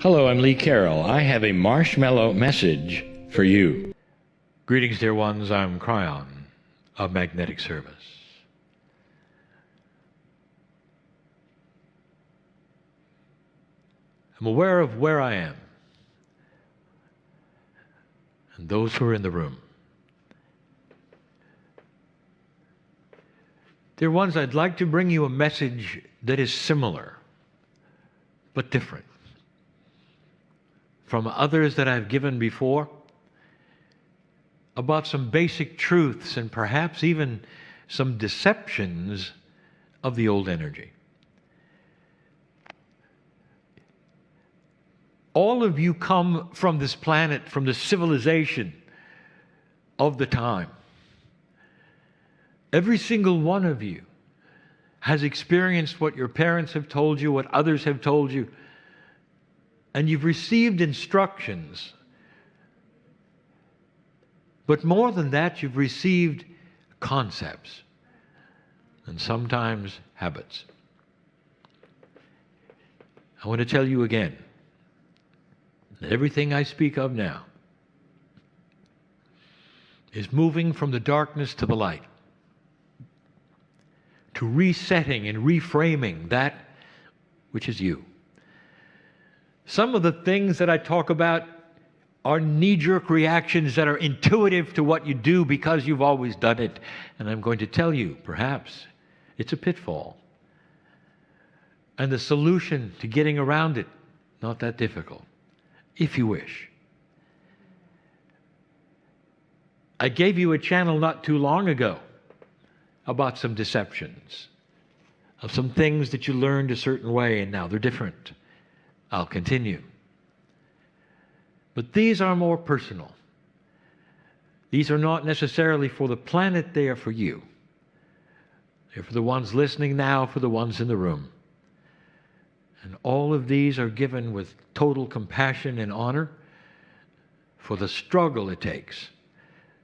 Hello, I'm Lee Carroll. I have a marshmallow message for you. Greetings, dear ones. I'm Kryon of Magnetic Service. I'm aware of where I am and those who are in the room. Dear ones, I'd like to bring you a message that is similar but different from others that I've given before, about some basic truths and perhaps even some deceptions of the old energy. All of you come from this planet, from the civilization of the time. Every single one of you has experienced what your parents have told you, what others have told you, and you've received instructions. But more than that, you've received concepts and sometimes habits. I want to tell you again that everything I speak of now is moving from the darkness to the light, to resetting and reframing that which is you. Some of the things that I talk about are knee-jerk reactions that are intuitive to what you do because you've always done it. And I'm going to tell you, perhaps, it's a pitfall. And the solution to getting around it, not that difficult, if you wish. I gave you a channel not too long ago about some deceptions, of some things that you learned a certain way and now they're different. I'll continue. But these are more personal. These are not necessarily for the planet, they are for you. They're for the ones listening now, for the ones in the room. And all of these are given with total compassion and honor for the struggle it takes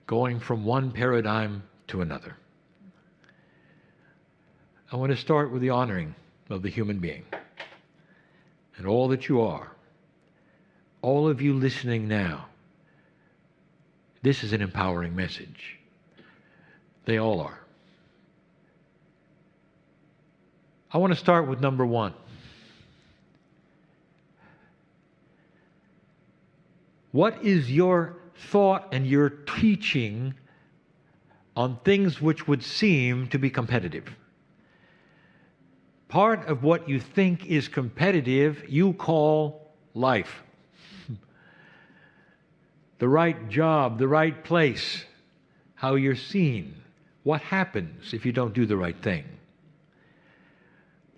going from one paradigm to another. I want to start with the honoring of the human being and all that you are. All of you listening now, this is an empowering message. They all are. I want to start with number one. What is your thought and your teaching on things which would seem to be competitive? Part of what you think is competitive, you call life. The right job, the right place, how you're seen, what happens if you don't do the right thing.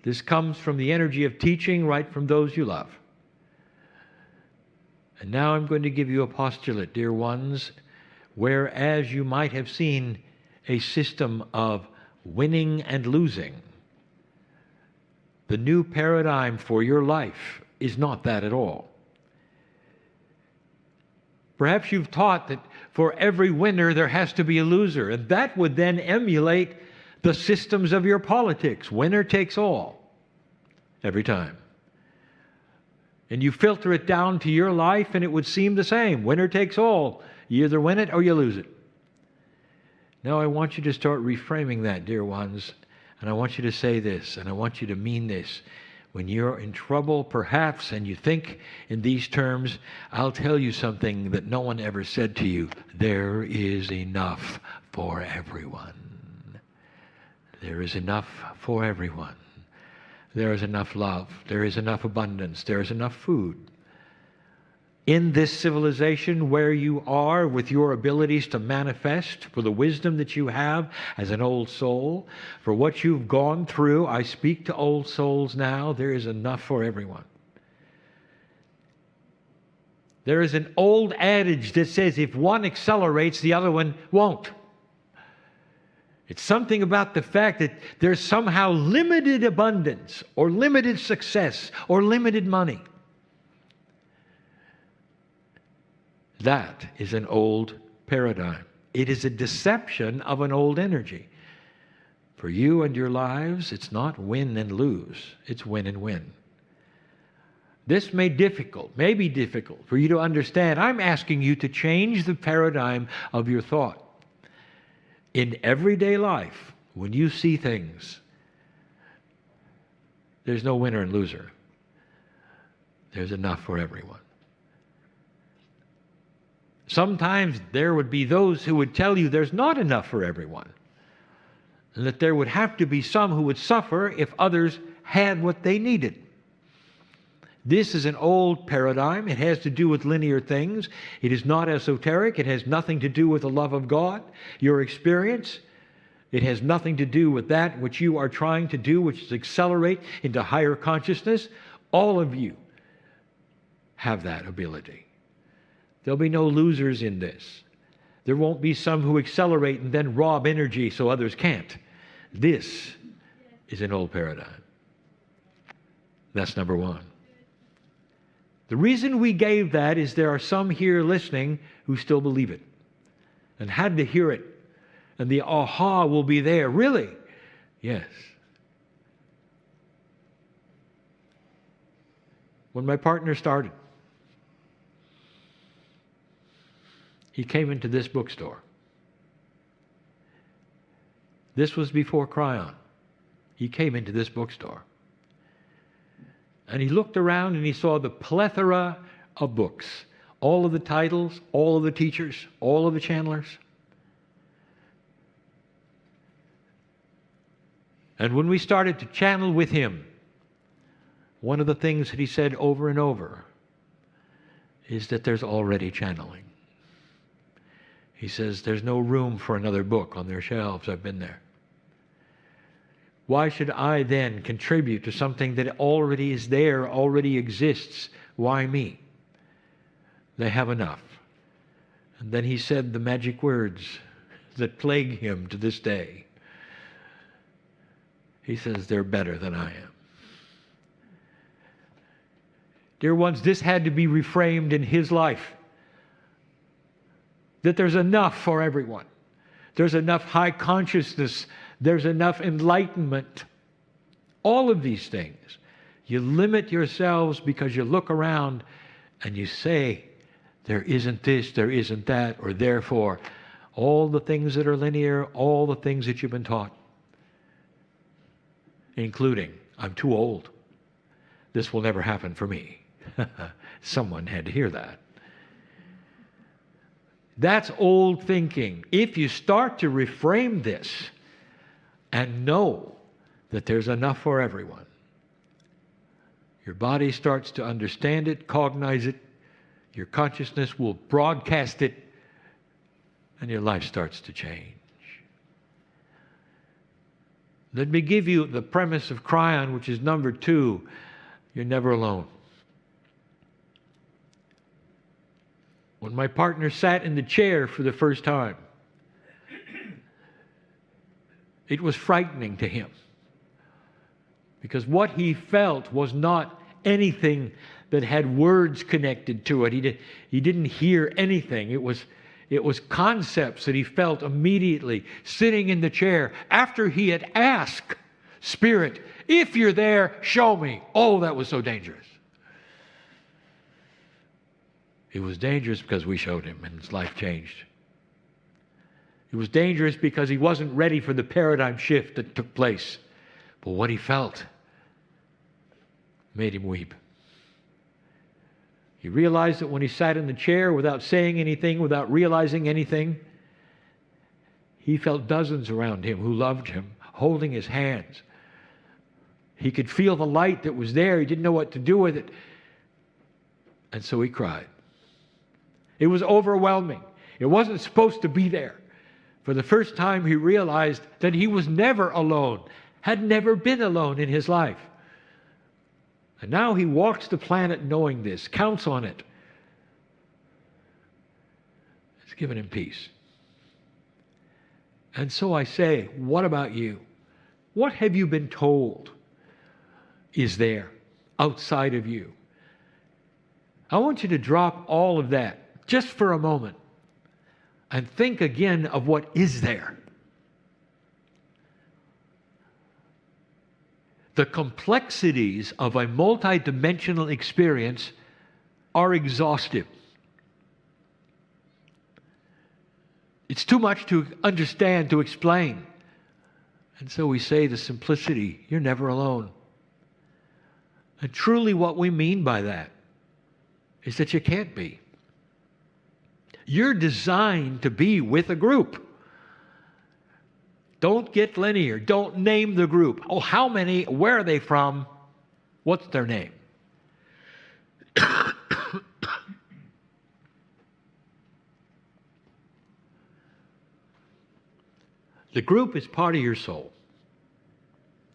This comes from the energy of teaching right from those you love. And now I'm going to give you a postulate, dear ones, whereas you might have seen a system of winning and losing, the new paradigm for your life is not that at all. Perhaps you've taught that for every winner there has to be a loser, and that would then emulate the systems of your politics. Winner takes all, every time. And you filter it down to your life and it would seem the same. Winner takes all. You either win it or you lose it. Now I want you to start reframing that, dear ones. And I want you to say this, and I want you to mean this. When you're in trouble, perhaps, and you think in these terms, I'll tell you something that no one ever said to you. There is enough for everyone. There is enough for everyone. There is enough love. There is enough abundance. There is enough food. In this civilization where you are with your abilities to manifest, for the wisdom that you have as an old soul, for what you've gone through, I speak to old souls now, there is enough for everyone. There is an old adage that says if one accelerates, the other one won't. It's something about the fact that there's somehow limited abundance or limited success or limited money. That is an old paradigm. It is a deception of an old energy. For you and your lives, it's not win and lose. It's win and win. This may be difficult for you to understand. I'm asking you to change the paradigm of your thought. In everyday life, when you see things, there's no winner and loser. There's enough for everyone. Sometimes there would be those who would tell you there's not enough for everyone, and that there would have to be some who would suffer if others had what they needed. This is an old paradigm. It has to do with linear things. It is not esoteric. It has nothing to do with the love of God, your experience. It has nothing to do with that which you are trying to do, which is accelerate into higher consciousness. All of you have that ability. There'll be no losers in this. There won't be some who accelerate and then rob energy so others can't. This is an old paradigm. That's number one. The reason we gave that is there are some here listening who still believe it and had to hear it. And the aha will be there. Really? Yes. When my partner started, he came into this bookstore. This was before Kryon. He came into this bookstore. And he looked around and he saw the plethora of books. All of the titles, all of the teachers, all of the channelers. And when we started to channel with him, one of the things that he said over and over is that there's already channeling. He says, there's no room for another book on their shelves. I've been there. Why should I then contribute to something that already is there, already exists? Why me? They have enough. And then he said the magic words that plague him to this day. He says, they're better than I am. Dear ones, this had to be reframed in his life. That there's enough for everyone. There's enough high consciousness. There's enough enlightenment. All of these things. You limit yourselves because you look around and you say, there isn't this, there isn't that, or therefore, all the things that are linear, all the things that you've been taught. Including, I'm too old. This will never happen for me. Someone had to hear that. That's old thinking. If you start to reframe this and know that there's enough for everyone, your body starts to understand it, cognize it, your consciousness will broadcast it, and your life starts to change. Let me give you the premise of Kryon, which is number 2. You're never alone. When my partner sat in the chair for the first time, it was frightening to him. Because what he felt was not anything that had words connected to it. He didn't hear anything. It was concepts that he felt immediately sitting in the chair after he had asked Spirit, if you're there, show me. Oh, that was so dangerous. It was dangerous because we showed him and his life changed. It was dangerous because he wasn't ready for the paradigm shift that took place. But what he felt made him weep. He realized that when he sat in the chair without saying anything, without realizing anything, he felt dozens around him who loved him, holding his hands. He could feel the light that was there. He didn't know what to do with it. And so he cried. It was overwhelming. It wasn't supposed to be there. For the first time, he realized that he was never alone, had never been alone in his life. And now he walks the planet knowing this, counts on it. It's given him peace. And so I say, what about you? What have you been told is there outside of you? I want you to drop all of that just for a moment and think again of what is there. The complexities of a multidimensional experience are exhaustive. It's too much to understand, to explain. And so we say the simplicity, you're never alone. And truly what we mean by that is that you can't be. You're designed to be with a group. Don't get linear. Don't name the group. Oh, how many? Where are they from? What's their name? The group is part of your soul.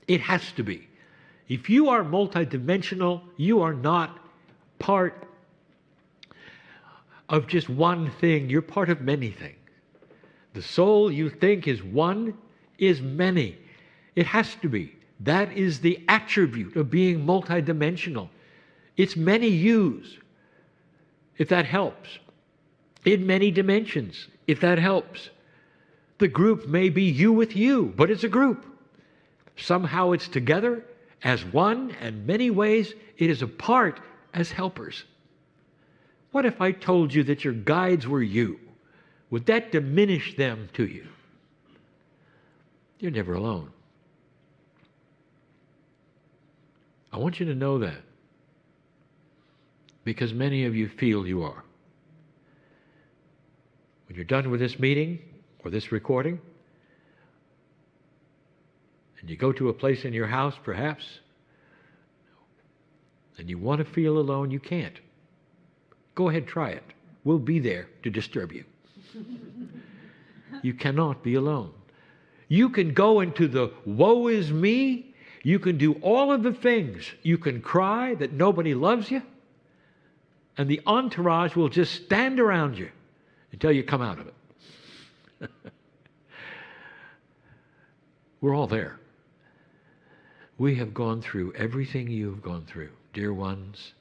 It has to be. If you are multidimensional, you are not part of just one thing. You're part of many things. The soul you think is one is many. It has to be. That is the attribute of being multidimensional. It's many yous, if that helps. In many dimensions, if that helps. The group may be you with you, but it's a group. Somehow it's together as one, and many ways it is apart as helpers. What if I told you that your guides were you? Would that diminish them to you? You're never alone. I want you to know that, because many of you feel you are. When you're done with this meeting or this recording, and you go to a place in your house, perhaps, and you want to feel alone, you can't. Go ahead, try it. We'll be there to disturb you. You cannot be alone. You can go into the woe is me. You can do all of the things. You can cry that nobody loves you, and the entourage will just stand around you until you come out of it. We're all there. We have gone through everything you have gone through, dear ones.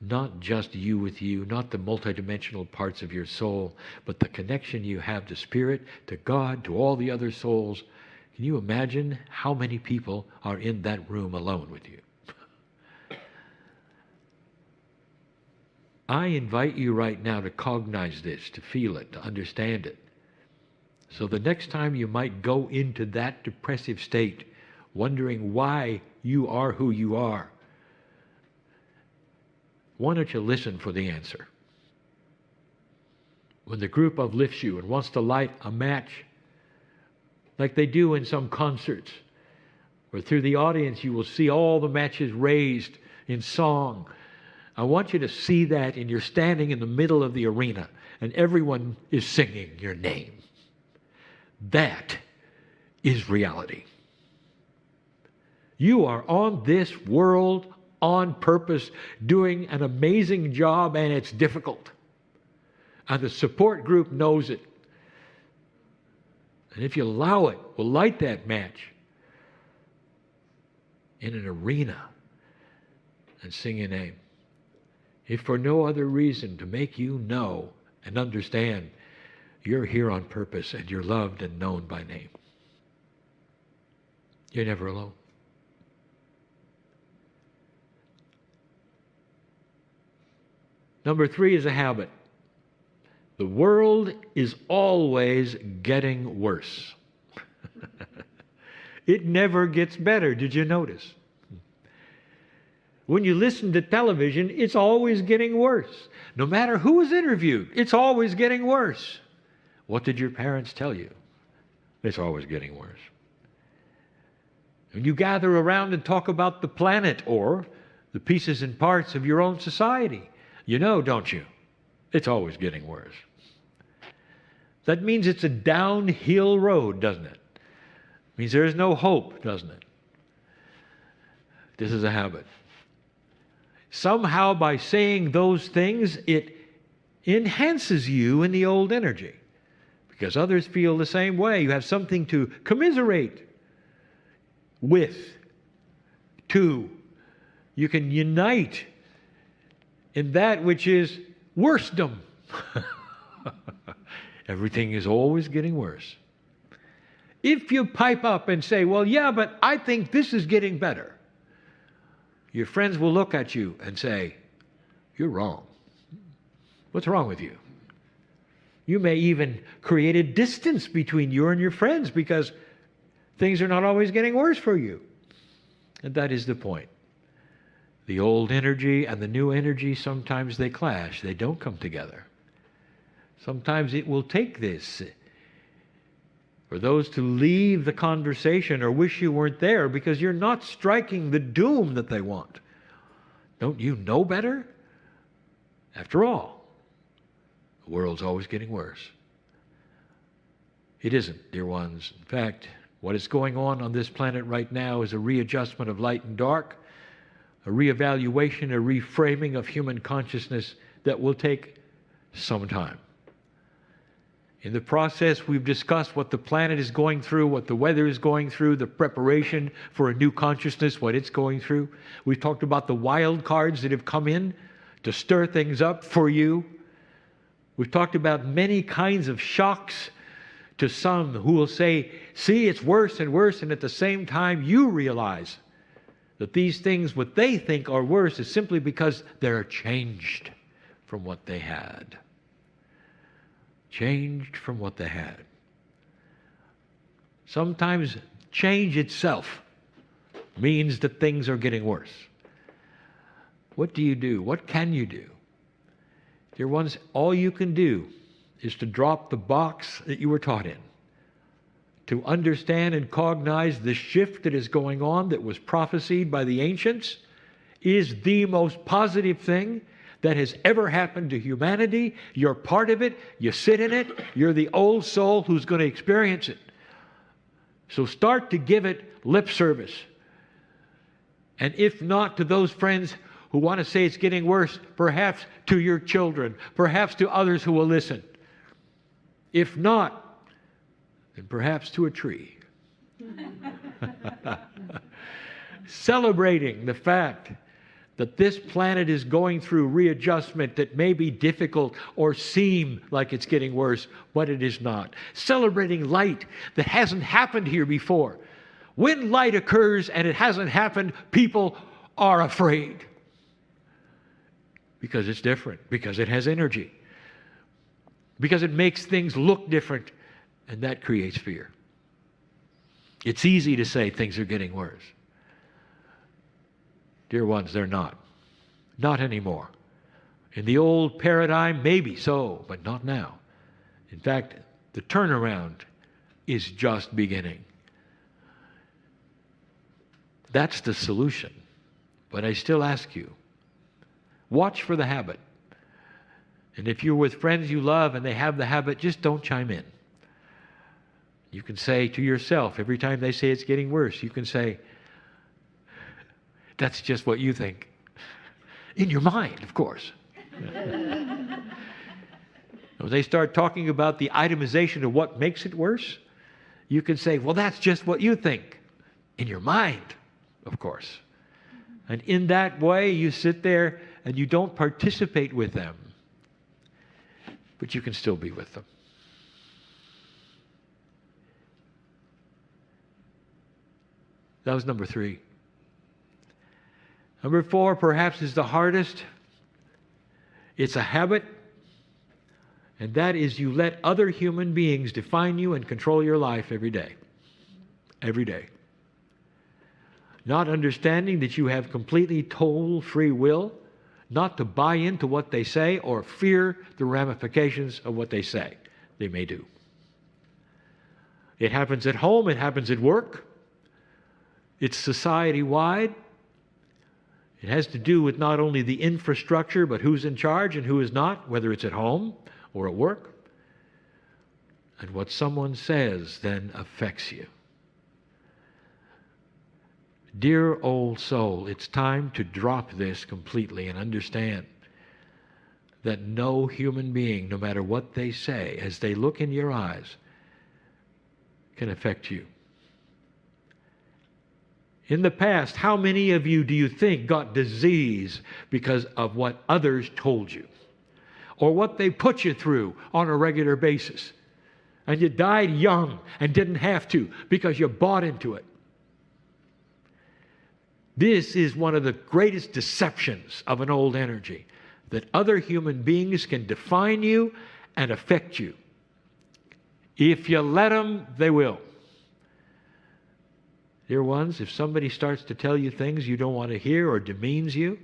Not just you with you, not the multidimensional parts of your soul, but the connection you have to Spirit, to God, to all the other souls. Can you imagine how many people are in that room alone with you? I invite you right now to cognize this, to feel it, to understand it. So the next time you might go into that depressive state, wondering why you are who you are, why don't you listen for the answer? When the group uplifts you and wants to light a match, like they do in some concerts, where through the audience you will see all the matches raised in song, I want you to see that, and you're standing in the middle of the arena and everyone is singing your name. That is reality. You are on this world on purpose, doing an amazing job, and it's difficult. And the support group knows it. And if you allow it, we'll light that match in an arena and sing your name. If for no other reason, to make you know and understand you're here on purpose and you're loved and known by name. You're never alone. Number 3 is a habit. The world is always getting worse. It never gets better. Did you notice? When you listen to television, it's always getting worse. No matter who is interviewed, it's always getting worse. What did your parents tell you? It's always getting worse. When you gather around and talk about the planet or the pieces and parts of your own society, you know, don't you? It's always getting worse. That means it's a downhill road, doesn't it? It means there's no hope, doesn't it? This is a habit. Somehow by saying those things, it enhances you in the old energy. Because others feel the same way. You have something to commiserate with, to. You can unite in that which is worsedom. Everything is always getting worse. If you pipe up and say, well, yeah, but I think this is getting better, Your friends will look at you and say, "You're wrong. What's wrong with you?" You may even create a distance between you and your friends because things are not always getting worse for you. And that is the point. The old energy and the new energy, sometimes they clash. They don't come together. Sometimes it will take this for those to leave the conversation or wish you weren't there because you're not striking the doom that they want. Don't you know better? After all, the world's always getting worse. It isn't, dear ones. In fact, what is going on this planet right now is a readjustment of light and dark, a reevaluation, a reframing of human consciousness that will take some time. In the process, we've discussed what the planet is going through, what the weather is going through, the preparation for a new consciousness, what it's going through. We've talked about the wild cards that have come in to stir things up for you. We've talked about many kinds of shocks to some who will say, "See, it's worse and worse," and at the same time you realize that these things, what they think are worse, is simply because they're changed from what they had. Changed from what they had. Sometimes change itself means that things are getting worse. What do you do? What can you do? Dear ones, all you can do is to drop the box that you were taught in, to understand and cognize the shift that is going on that was prophesied by the ancients is the most positive thing that has ever happened to humanity. You're part of it. You sit in it. You're the old soul who's going to experience it. So start to give it lip service. And if not to those friends who want to say it's getting worse, perhaps to your children, perhaps to others who will listen. If not, then perhaps to a tree. Celebrating the fact that this planet is going through readjustment that may be difficult or seem like it's getting worse, but it is not. Celebrating light that hasn't happened here before. When light occurs and it hasn't happened, people are afraid. Because it's different, because it has energy, because it makes things look different, and that creates fear. It's easy to say things are getting worse. Dear ones, they're not. Not anymore. In the old paradigm, maybe so, but not now. In fact, the turnaround is just beginning. That's the solution. But I still ask you, watch for the habit. And if you're with friends you love and they have the habit, just don't chime in. You can say to yourself, every time they say it's getting worse, you can say, "That's just what you think." In your mind, of course. When they start talking about the itemization of what makes it worse, you can say, "Well, that's just what you think." In your mind, of course. And in that way, you sit there and you don't participate with them, but you can still be with them. That was number 3. Number 4, perhaps, is the hardest. It's a habit, and that is you let other human beings define you and control your life every day. Every day. Not understanding that you have completely total free will, not to buy into what they say or fear the ramifications of what they say. They may do. It happens at home, it happens at work. It's society-wide. It has to do with not only the infrastructure, but who's in charge and who is not, whether it's at home or at work. And what someone says then affects you. Dear old soul, it's time to drop this completely and understand that no human being, no matter what they say, as they look in your eyes, can affect you. In the past, how many of you do you think got disease because of what others told you? Or what they put you through on a regular basis? And you died young and didn't have to because you bought into it. This is one of the greatest deceptions of an old energy, that other human beings can define you and affect you. If you let them, they will. Dear ones, if somebody starts to tell you things you don't want to hear or demeans you,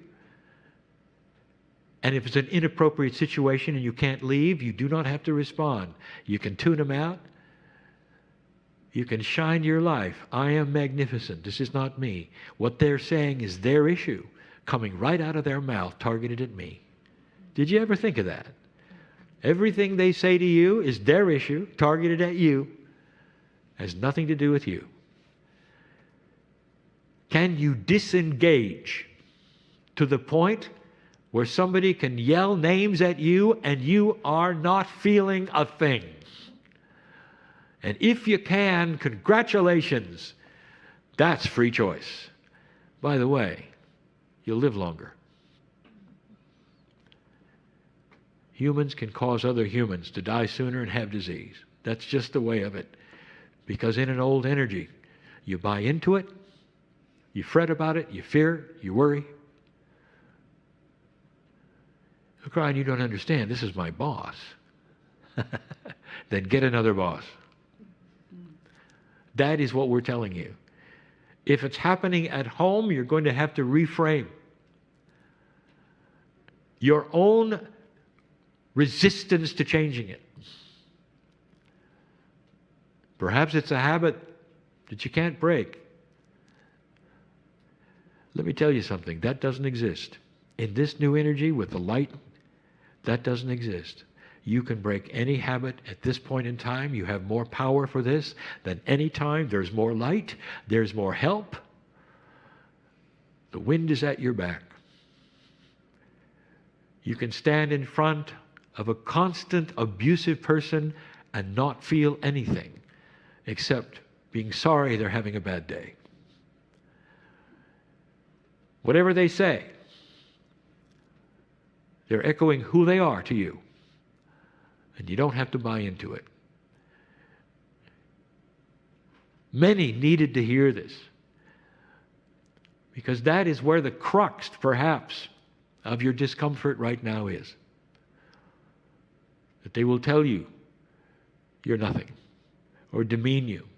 and if it's an inappropriate situation and you can't leave, you do not have to respond. You can tune them out. You can shine your life. I am magnificent. This is not me. What they're saying is their issue, coming right out of their mouth, targeted at me. Did you ever think of that? Everything they say to you is their issue, targeted at you, has nothing to do with you. Can you disengage to the point where somebody can yell names at you and you are not feeling a thing? And if you can, congratulations. That's free choice. By the way, you'll live longer. Humans can cause other humans to die sooner and have disease. That's just the way of it. Because in an old energy, you buy into it, you fret about it, you fear, you worry. Kryon, you don't understand. This is my boss. Then get another boss. That is what we're telling you. If it's happening at home, you're going to have to reframe your own resistance to changing it. Perhaps it's a habit that you can't break. Let me tell you something. That doesn't exist. In this new energy with the light, that doesn't exist. You can break any habit at this point in time. You have more power for this than any time. There's more light. There's more help. The wind is at your back. You can stand in front of a constant abusive person and not feel anything except being sorry they're having a bad day. Whatever they say, they're echoing who they are to you. And you don't have to buy into it. Many needed to hear this, because that is where the crux, perhaps, of your discomfort right now is. That they will tell you you're nothing, or demean you.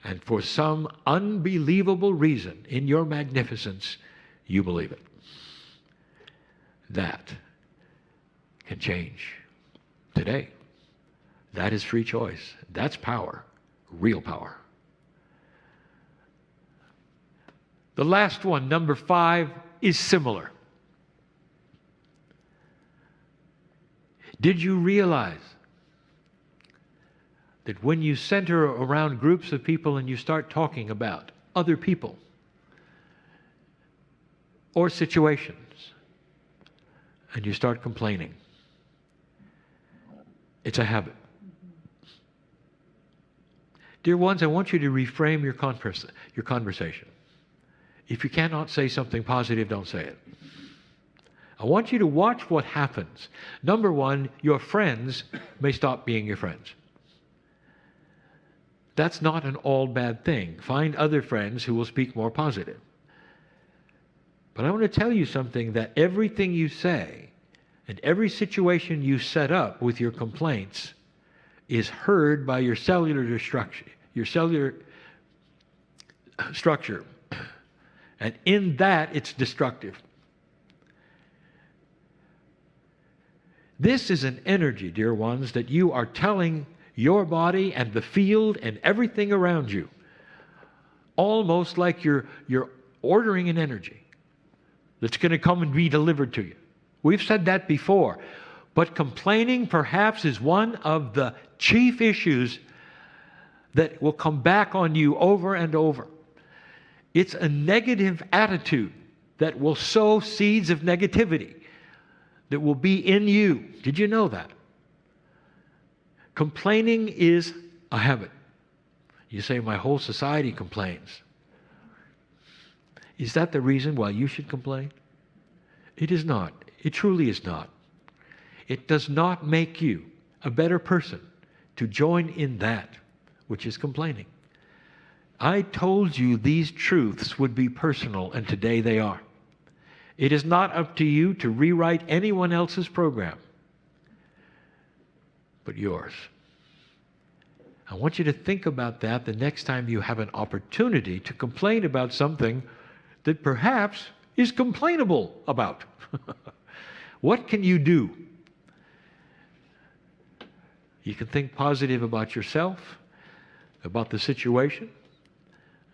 And for some unbelievable reason, in your magnificence, you believe it. That can change today. That is free choice. That's power, real power. The last one, number 5, is similar. Did you realize that when you center around groups of people and you start talking about other people or situations and you start complaining, it's a habit. Dear ones, I want you to reframe your conversation. If you cannot say something positive, don't say it. I want you to watch what happens. Number 1, your friends may stop being your friends. That's not an all bad thing. Find other friends who will speak more positive. But I want to tell you something, that everything you say and every situation you set up with your complaints is heard by your cellular structure. And in that, it's destructive. This is an energy, dear ones, that you are telling your body and the field and everything around you, almost like you're ordering an energy that's going to come and be delivered to you. We've said that before. But complaining perhaps is one of the chief issues that will come back on you over and over. It's a negative attitude that will sow seeds of negativity that will be in you. Did you know that? Complaining is a habit. You say, my whole society complains. Is that the reason why you should complain? It is not. It truly is not. It does not make you a better person to join in that which is complaining. I told you these truths would be personal, and today they are. It is not up to you to rewrite anyone else's program, but yours. I want you to think about that the next time you have an opportunity to complain about something that perhaps is complainable about. What can you do? You can think positive about yourself, about the situation,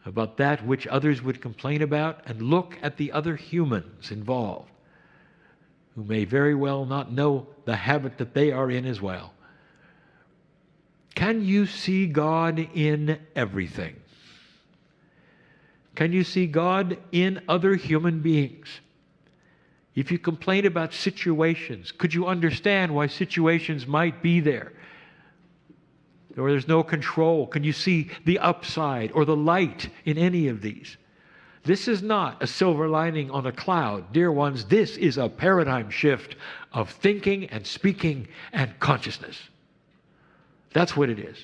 about that which others would complain about, and look at the other humans involved who may very well not know the habit that they are in as well. Can you see God in everything? Can you see God in other human beings? If you complain about situations, could you understand why situations might be there? Or there's no control. Can you see the upside or the light in any of these? This is not a silver lining on a cloud. Dear ones, this is a paradigm shift of thinking and speaking and consciousness. That's what it is.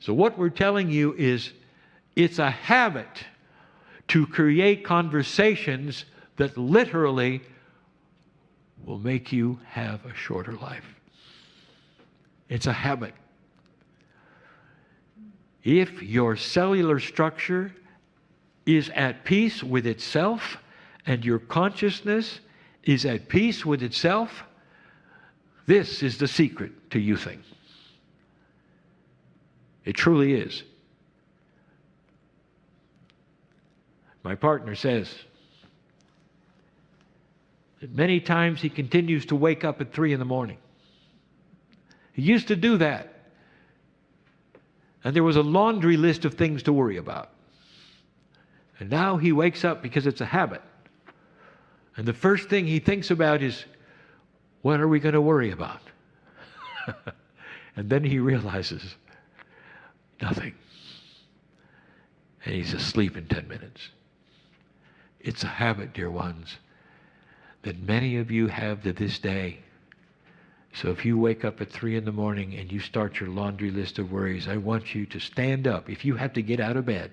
So what we're telling you is it's a habit to create conversations that literally will make you have a shorter life. It's a habit. If your cellular structure is at peace with itself and your consciousness is at peace with itself, this is the secret to youthing. It truly is. My partner says that many times he continues to wake up at 3 in the morning. He used to do that. And there was a laundry list of things to worry about. And now he wakes up because it's a habit. And the first thing he thinks about is, what are we going to worry about? And then he realizes, nothing. And he's asleep in 10 minutes. It's a habit, dear ones, that many of you have to this day. So if you wake up at 3 in the morning and you start your laundry list of worries, I want you to stand up. If you have to get out of bed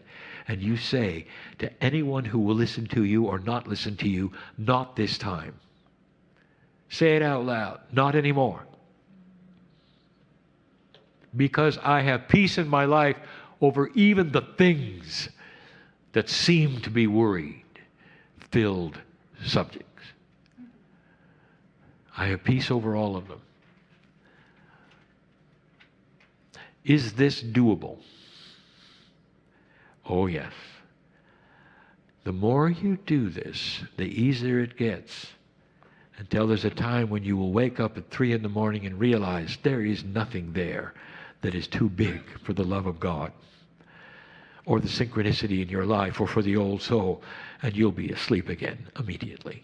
and you say to anyone who will listen to you or not listen to you, not this time. Say it out loud, not anymore. Because I have peace in my life over even the things that seem to be worried-filled subjects. I have peace over all of them. Is this doable? Oh, yes. The more you do this, the easier it gets, until there's a time when you will wake up at 3 in the morning and realize there is nothing there that is too big for the love of God, or the synchronicity in your life, or for the old soul, and you'll be asleep again immediately.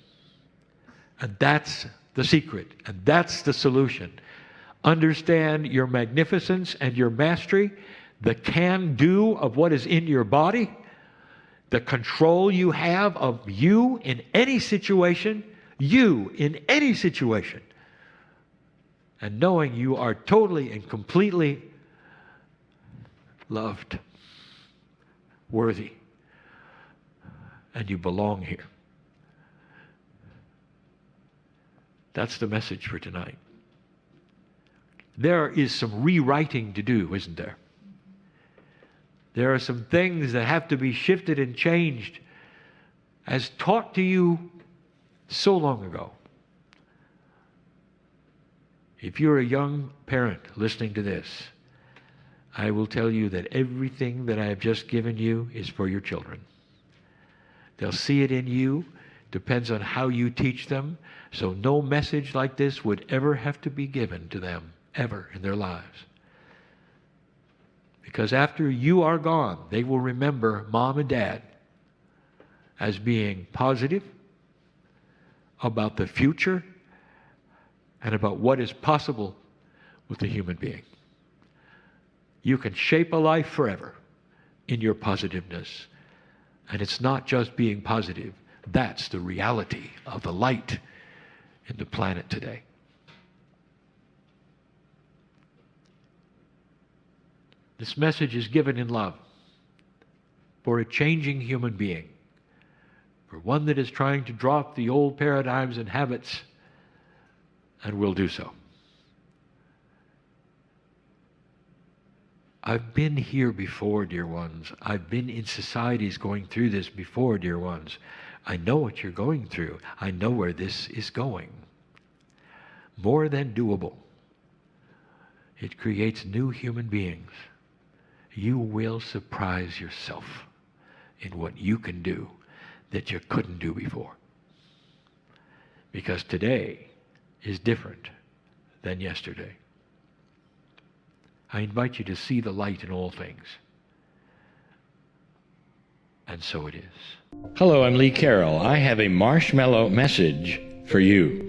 And that's the secret, and that's the solution. Understand your magnificence and your mastery, the can-do of what is in your body, the control you have of you in any situation, and knowing you are totally and completely loved, worthy, and you belong here. That's the message for tonight. There is some rewriting to do, isn't there? There are some things that have to be shifted and changed as taught to you so long ago. If you're a young parent listening to this, I will tell you that everything that I have just given you is for your children. They'll see it in you. Depends on how you teach them. So no message like this would ever have to be given to them, ever in their lives. Because after you are gone, they will remember mom and dad as being positive about the future and about what is possible with the human being. You can shape a life forever in your positiveness. And it's not just being positive. That's the reality of the light in the planet today. This message is given in love. for a changing human being, for one that is trying to drop the old paradigms and habits, and will do so. I've been here before, dear ones. I've been in societies going through this before, dear ones. I know what you're going through. I know where this is going. More than doable. It creates new human beings. You will surprise yourself in what you can do that you couldn't do before. Because today is different than yesterday. I invite you to see the light in all things. And so it is. Hello, I'm Lee Carroll. I have a marshmallow message for you.